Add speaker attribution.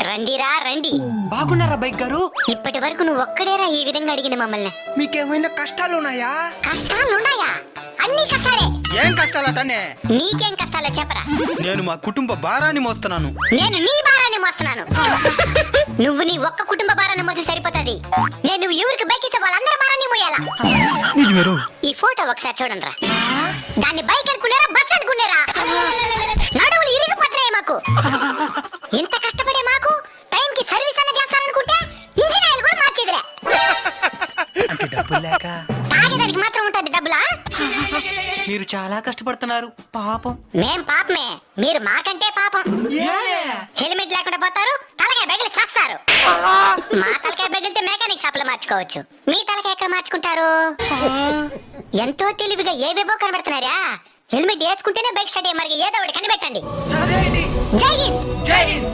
Speaker 1: రండిరా రండి.
Speaker 2: బాగున్నారా బైక్ గారు?
Speaker 1: ఇప్పటి వరకు నువ్వు ఒక్కడేరా ఈ విధంగా అడిగింది మమ్మల్ని.
Speaker 2: మీకేమైనా కష్టాలున్నాయా?
Speaker 1: కష్టాలున్నాయా? అన్ని కష్టాలే.
Speaker 2: ఏం కష్టాలటనే?
Speaker 1: నీకేం కష్టాలో చెప్పరా.
Speaker 2: నేను మా కుటుంబ భారాన్ని మోస్తున్నాను.
Speaker 1: నేను నీ భారాన్ని మోస్తున్నాను. నువ్వు నీ ఒక్క కుటుంబ భారాన్ని మోసి సరిపోతుంది. నేను నువ్వు ఎవరికి బైక్ ఇచ్చే వాళ్ళందరి భారాన్ని మోయాలా? ఈ ఫోటో ఒకసారి చూడండి రా. దాన్ని బైక్ అనుకున్నారా బస్ అనుకున్నారా? నడువులు ఇరిగిపోతున్నాయి మాకు. ఇంత కష్టపడే మాకు టైంకి సర్వీస్ అన్న చేస్తాననుకుంటే ఇంజిన్ ఆయిల్ కూడా మార్చేదిలే.
Speaker 2: అంటే డబ్బులు లేక
Speaker 1: తాగేదానికి మాత్రం ఉంటుంది డబ్బులా?
Speaker 2: మీరు చాలా కష్టపడుతున్నారు పాపం.
Speaker 1: మేం పాపమే, మీరు మాకంటే పాపం. హెల్మెట్ లేకుండా పోతారు, తలకాయ బెగిలి చేస్తారు. మా తలకాయ బెగిలితే మెకానిక్ షాప్ లో మార్చుకోవచ్చు, మీ తలకాయ ఎక్కడ మార్చుకుంటారు? ఎంతో తెలివిగా ఏవేవో కనబడుతున్నారా. హెల్మెట్ వేసుకుంటేనే బైక్ స్టార్ట్ అయ్యే మరి ఏదో ఒకటి కనిపెట్టండి. జై హింద్.
Speaker 2: జై హింద్.